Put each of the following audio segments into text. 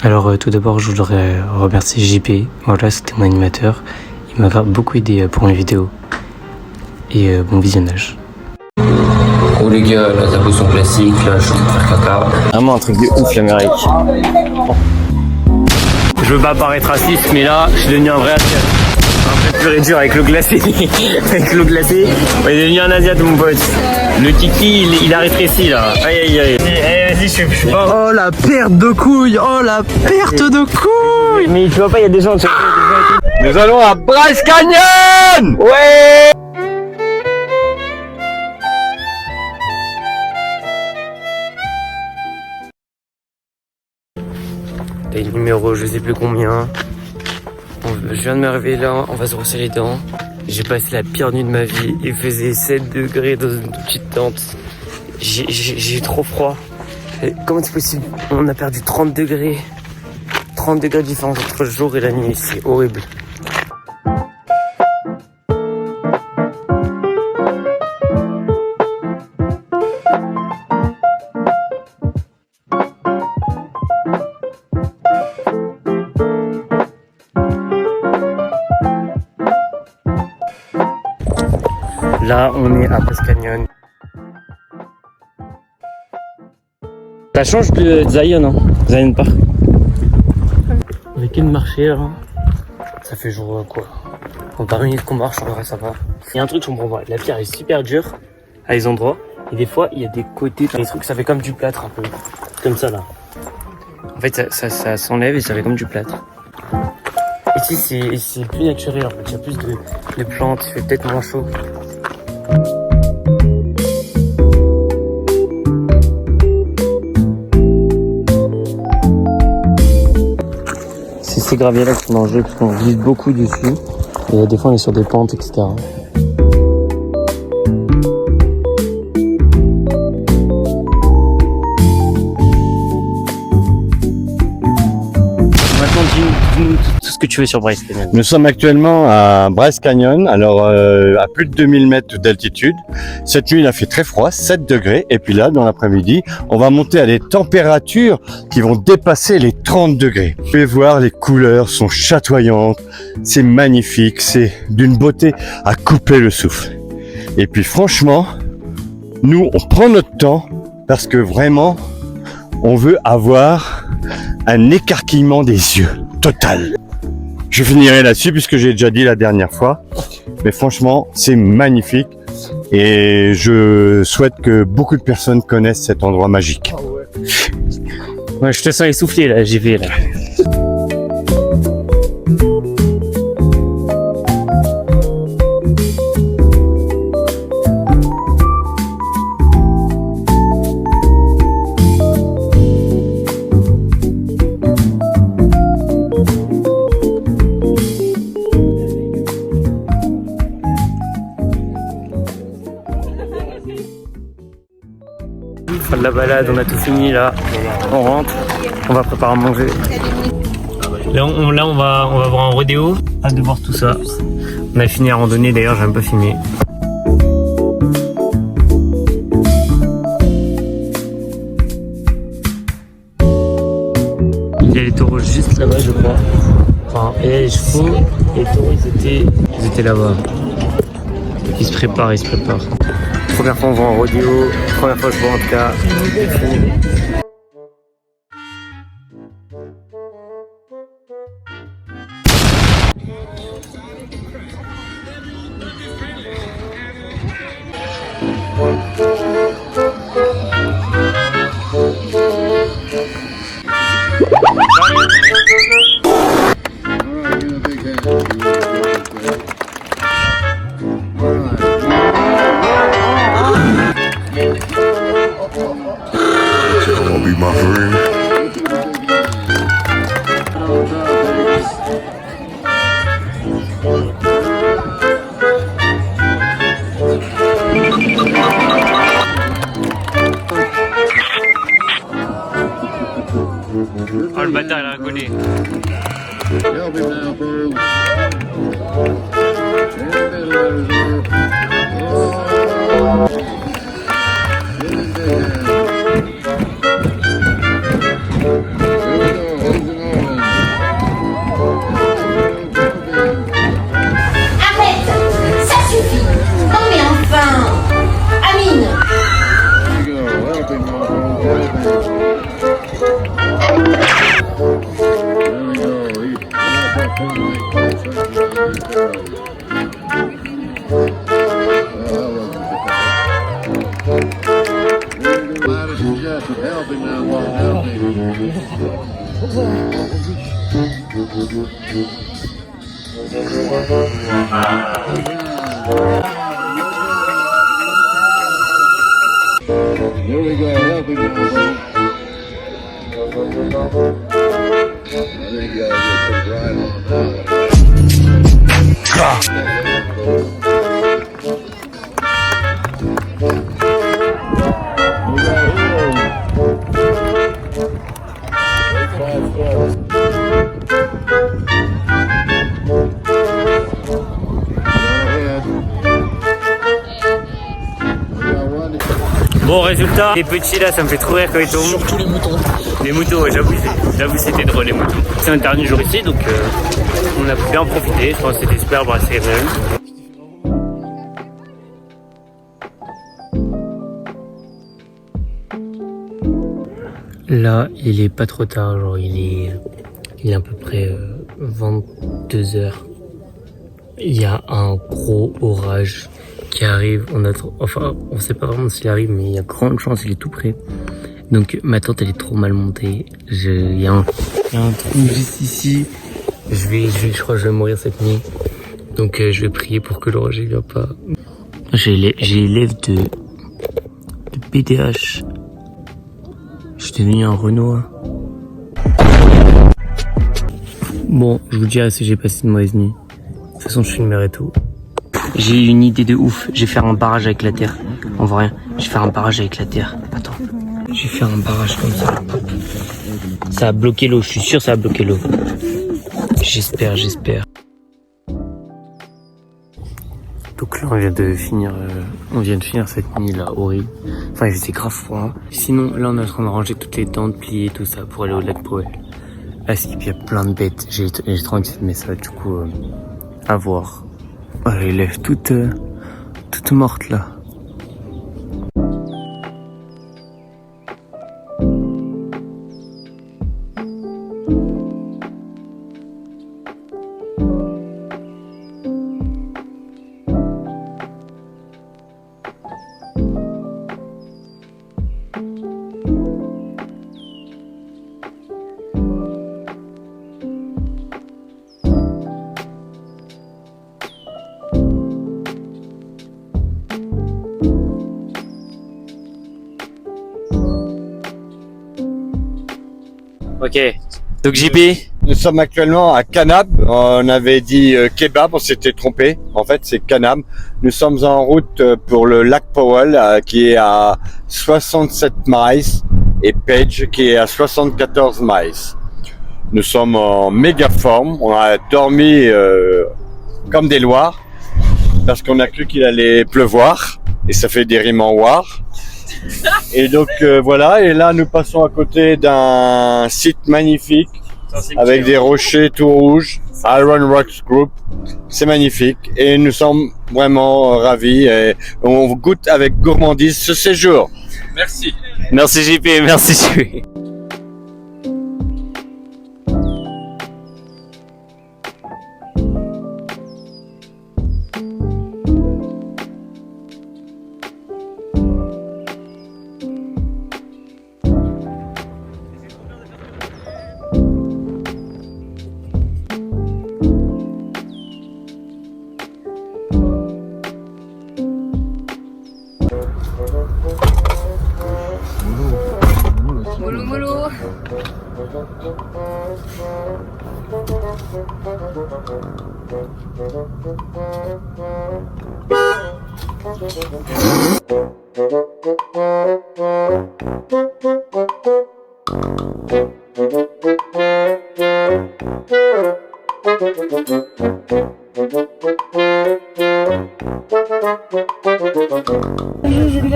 Alors tout d'abord je voudrais remercier JP, voilà c'était mon animateur, il m'a beaucoup aidé pour mes vidéos et bon visionnage. Oh les gars, là, la potion classique, là, je suis en train de faire caca. Vraiment un truc de ouf l'Amérique. Je veux pas paraître raciste, mais là, je suis devenu un vrai asiate. Un peu pur et dur avec l'eau glacée. Avec l'eau glacée, on est devenu un asiate mon pote. Le kiki, il a rétréci là. Aïe aïe aïe. Allez, vas-y, je suis pas. Oh la perte de couilles, oh la perte de couilles. Mais tu vois pas, il y a des gens. Nous allons à Bryce Canyon. Ouais. Les numéros, je sais plus combien. Je viens de me réveiller là, on va se brosser les dents. J'ai passé la pire nuit de ma vie. Il faisait 7 degrés dans une petite tente. J'ai eu trop froid. Et comment c'est possible? On a perdu 30 degrés. 30 degrés de différence entre le jour et la nuit, c'est horrible. Là, on est à Bryce Canyon. Ça change de Zion, hein. Zion Park. Avec une marché là. Ça fait genre quoi? En 20 minutes qu'on marche, en vrai ça va. Il y a un truc que je comprends pas. La pierre est super dure à des endroits. Et des fois, il y a des côtés, des trucs, ça fait comme du plâtre un peu. Comme ça là. En fait, ça s'enlève et ça fait comme du plâtre. Ici, c'est plus naturel en fait. Il y a plus de plantes, il fait peut-être moins chaud. C'est ces graviers là qui sont dangereux parce qu'on glisse beaucoup dessus et des fois on est sur des pentes, etc. Maintenant dis-nous tout ce que tu veux sur Bryce Canyon. Nous sommes actuellement à Bryce Canyon, alors à plus de 2000 mètres d'altitude. Cette nuit il a fait très froid, 7 degrés, et puis là dans l'après-midi on va monter à des températures qui vont dépasser les 30 degrés. Vous pouvez voir, les couleurs sont chatoyantes, c'est magnifique, c'est d'une beauté à couper le souffle. Et puis franchement, nous on prend notre temps parce que vraiment on veut avoir un écarquillement des yeux total. Je finirai là-dessus puisque j'ai déjà dit la dernière fois, mais franchement c'est magnifique et je souhaite que beaucoup de personnes connaissent cet endroit magique. Ouais, je te sens essoufflé là, j'y vais là. De la balade, on a tout fini là, on rentre, on va préparer à manger. Là on va voir un rodéo, hâte de voir tout ça. On a fini la randonnée d'ailleurs, j'ai un peu filmé. Il y a les taureaux juste là-bas je crois. Enfin, et les chevaux, et les taureaux ils étaient là-bas. Ils se préparent. Première fois on voit un rodéo, première fois je vois en tout cas. Be my friend. Oh le bâtard il a rigolé. Here we go, helping now, bro. I think you guys just put right on now. Bon résultat, les petits là ça me fait trop rire quand ils tombent. Surtout les moutons. Les moutons, ouais, j'avoue c'était drôle les moutons. C'est un dernier jour ici donc on a bien profité, je pense que c'était super brassé même. Là il est pas trop tard, genre il est à peu près 22h. Il y a un gros orage qui arrive, on sait pas vraiment s'il arrive mais il y a grande chance, il est tout près. Donc ma tente elle est trop mal montée, il y a un trou juste ici, je crois que je vais mourir cette nuit. Donc je vais prier pour que l'orage ne vienne pas. J'ai l'élève de PDH, je suis devenu un Renoir. Bon, je vous dirai si j'ai passé une mauvaise nuit. De toute façon je filmerai tout. J'ai une idée de ouf, je vais faire un barrage avec la terre. On voit rien, je vais faire un barrage avec la terre. Attends, je vais faire un barrage comme ça. Ça a bloqué l'eau, je suis sûr ça a bloqué l'eau. J'espère. Donc là on vient de finir cette nuit là horrible. Enfin il faisait grave froid. Sinon là on est en train de ranger toutes les tentes, plier tout ça pour aller au lac Powell. À Skip il y a plein de bêtes, j'ai trop envie de filmer ça du coup à voir. Oh, les lèvres toutes mortes là. Ok, donc JB. Nous sommes actuellement à Canab. On avait dit kebab, on s'était trompé. En fait, c'est Canab. Nous sommes en route pour le lac Powell qui est à 67 miles et Page qui est à 74 miles. Nous sommes en méga forme. On a dormi comme des loirs parce qu'on a cru qu'il allait pleuvoir et ça fait des rimes en war. Et donc voilà, et là nous passons à côté d'un site magnifique avec des rochers tout rouges, Iron Rocks Group, c'est magnifique et nous sommes vraiment ravis et on goûte avec gourmandise ce séjour. Merci JP, merci JP. Mollo mollo.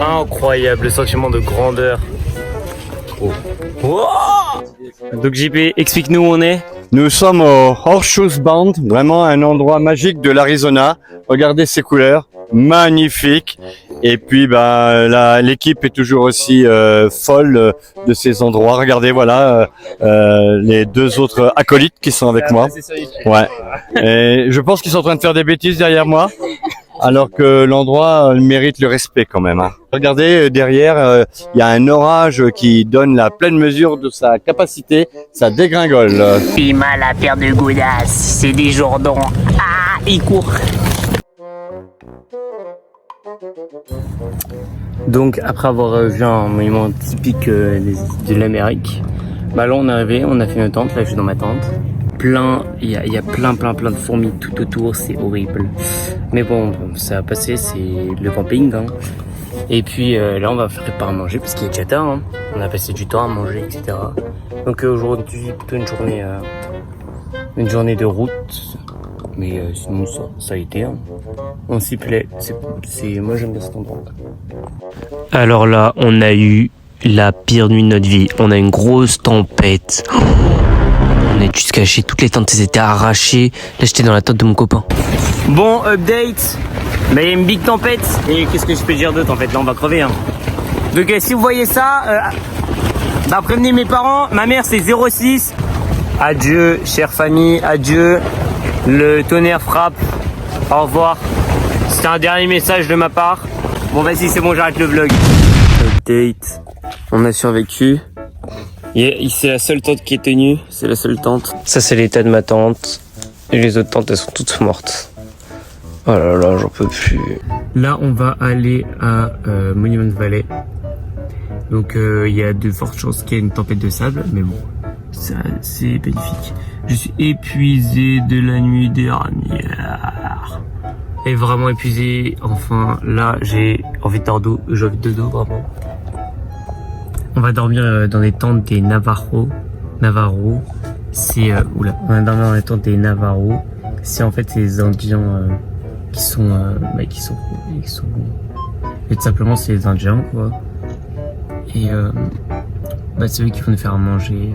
Incroyable, le sentiment de grandeur. Oh. Wow. Donc JP, explique-nous où on est. Nous sommes au Horseshoe Bend, vraiment un endroit magique de l'Arizona. Regardez ces couleurs, magnifiques. Et puis l'équipe est toujours aussi folle de ces endroits. Regardez, voilà les deux autres acolytes qui sont avec moi. Ouais. Et je pense qu'ils sont en train de faire des bêtises derrière moi, alors que l'endroit mérite le respect quand même. Hein. Regardez derrière, il y a un orage qui donne la pleine mesure de sa capacité. Ça dégringole. Pima la paire de godasses, c'est des Jordans. Ah, il court. Donc après avoir vu un monument typique de l'Amérique, bah là on est arrivé, on a fait une tente, là je suis dans ma tente. Il y a plein de fourmis tout autour, c'est horrible. Mais bon, ça va passer, c'est le camping. Hein. Et puis là on va préparer à manger parce qu'il est déjà tard. Hein. On a passé du temps à manger, etc. Donc aujourd'hui plutôt une journée de route. Mais sinon ça a été. Hein. On s'y plaît. Moi j'aime bien cet endroit. Alors là, on a eu la pire nuit de notre vie. On a une grosse tempête. On est juste caché, toutes les tentes étaient arrachées. Là j'étais dans la tente de mon copain. Bon, update. Mais il y a une big tempête. Et qu'est-ce que je peux dire d'autre en fait? Là on va crever. Hein. Donc si vous voyez ça, prévenez mes parents. Ma mère c'est 06. Adieu, chère famille, adieu. Le tonnerre frappe. Au revoir. C'était un dernier message de ma part. Bon vas-y, c'est bon, j'arrête le vlog. Update. On a survécu. C'est la seule tente qui est tenue. C'est la seule tente. Ça c'est l'état de ma tente. Et les autres tentes elles sont toutes mortes. Oh là là, j'en peux plus. Là on va aller à Monument Valley. Donc il y a de fortes chances qu'il y ait une tempête de sable. Mais bon, ça c'est magnifique. Je suis épuisé de la nuit dernière. Et vraiment épuisé. Enfin là j'ai envie de dodo. J'ai envie de dodo vraiment. On va dormir dans des tentes des Navarro. C'est on va dormir dans les tentes des Navarro. C'est en fait ces Indiens qui sont et tout simplement c'est les Indiens quoi. Et c'est eux qui vont nous faire à manger,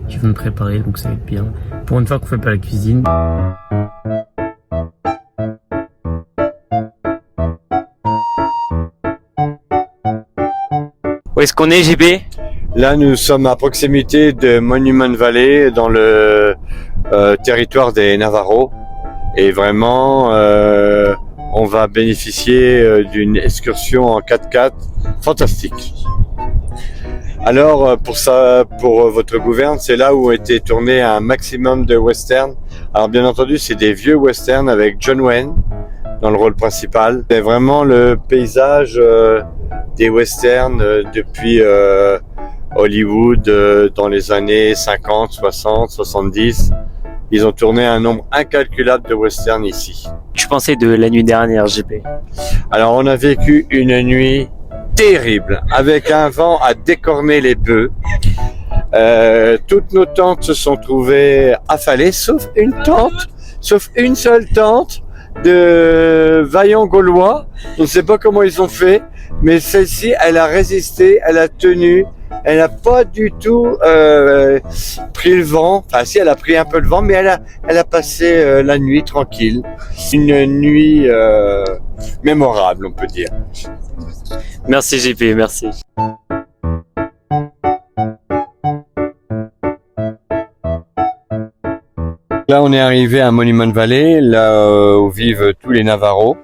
qui vont nous préparer, donc ça va être bien. Pour une fois qu'on fait pas la cuisine. Où est-ce qu'on est, JB? Là, nous sommes à proximité de Monument Valley, dans le territoire des Navarros. Et vraiment, on va bénéficier d'une excursion en 4x4 fantastique. Alors, pour votre gouverne, c'est là où a été tourné un maximum de westerns. Alors, bien entendu, c'est des vieux westerns avec John Wayne dans le rôle principal. C'est vraiment le paysage des westerns depuis Hollywood dans les années 50, 60, 70. Ils ont tourné un nombre incalculable de westerns ici. Tu pensais de la nuit dernière, JP? Alors, on a vécu une nuit terrible, avec un vent à décorner les bœufs. Toutes nos tentes se sont trouvées affalées, sauf une seule tente de vaillants Gaulois. On ne sait pas comment ils ont fait, mais celle-ci, elle a résisté, elle a tenu, elle n'a pas du tout pris le vent. Enfin, si, elle a pris un peu le vent, mais elle a passé la nuit tranquille. Une nuit mémorable, on peut dire. Merci JP, merci. Là, on est arrivé à Monument Valley, là où vivent tous les Navarros.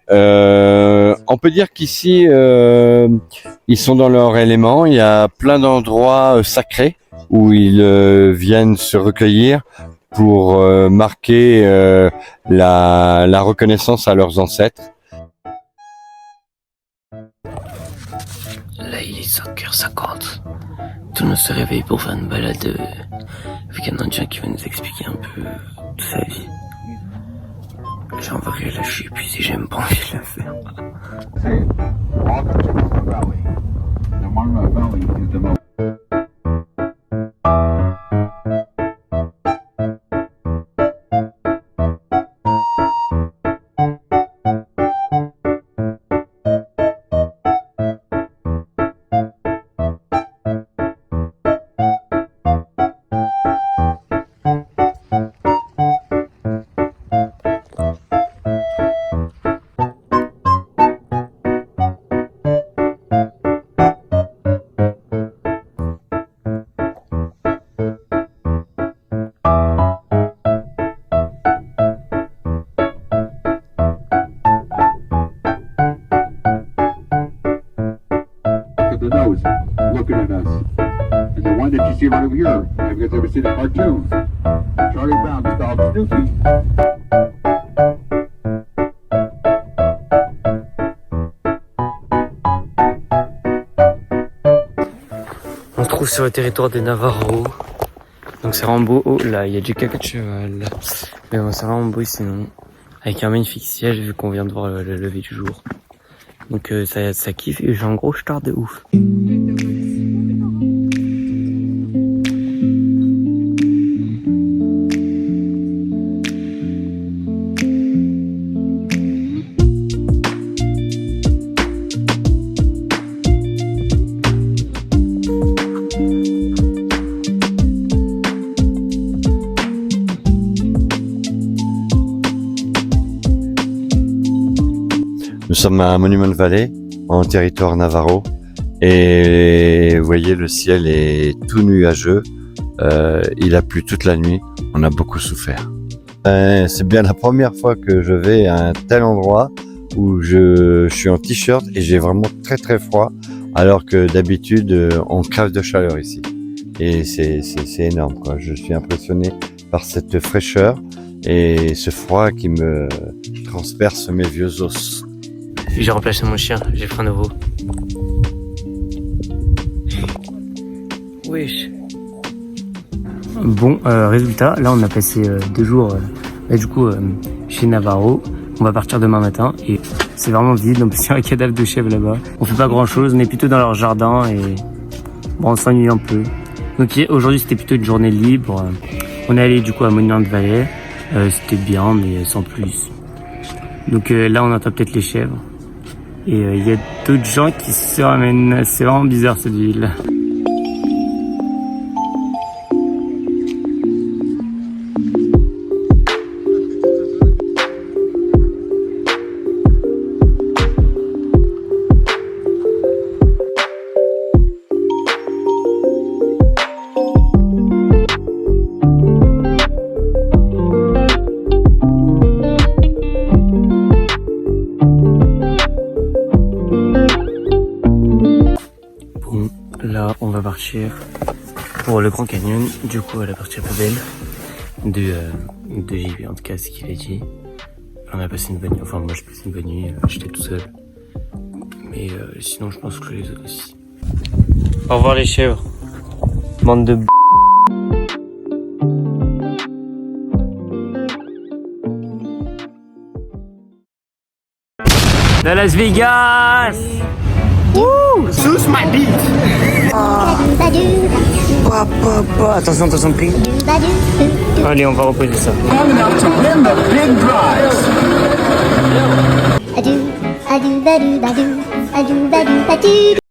On peut dire qu'ici, ils sont dans leur élément. Il y a plein d'endroits sacrés où ils viennent se recueillir pour marquer la reconnaissance à leurs ancêtres. Là, il est 5h50. Tout le monde se réveille pour faire une balade avec un Indien qui va nous expliquer un peu toute sa vie. En vrai, là, je suis épuisé, j'aime pas envie de la faire. Welcome to Monument Valley. The Monument Valley is the most see it right over here. Have you guys ever seen a cartoon? Charlie Brown, his dog Snoopy. On se trouve sur le territoire des Navarros. Donc c'est vraiment beau. Oh là, il y a du caca de cheval. Mais bon, c'est vraiment beau sinon. Avec un magnifique siège vu qu'on vient de voir le lever du jour. Donc ça kiffe et j'ai un gros star de ouf. Nous sommes à Monument Valley, en territoire navarro, et vous voyez le ciel est tout nuageux, il a plu toute la nuit, on a beaucoup souffert. C'est bien la première fois que je vais à un tel endroit où je suis en t-shirt et j'ai vraiment très très froid, alors que d'habitude on crève de chaleur ici. Et c'est énorme, quoi. Je suis impressionné par cette fraîcheur et ce froid qui me transperce mes vieux os. J'ai remplacé mon chien, j'ai pris un nouveau. Wesh. Bon, résultat, là on a passé 2 jours chez Navarro. On va partir demain matin et c'est vraiment vide, en plus il y a un cadavre de chèvre là-bas. On fait pas grand chose, on est plutôt dans leur jardin et bon, on s'ennuie un peu. Donc aujourd'hui c'était plutôt une journée libre. On est allé du coup à Monument Valley, c'était bien mais sans plus. Donc là on entend peut-être les chèvres. Et il y a d'autres gens qui se ramènent. C'est vraiment bizarre cette ville. Là, on va partir pour le Grand Canyon. Du coup, à la partie un peu belle de JB, en tout cas, ce qu'il a dit. On a passé une bonne nuit. Enfin, moi, j'ai passé une bonne nuit. J'étais tout seul. Mais sinon, je pense que les autres aussi. Au revoir, les chèvres. Bande de de Las Vegas. Wouh! Sous my beat! Attention, attention de prix. Allez, on va reposer ça. Adu, adu, badu, badu, adu, badu, badu.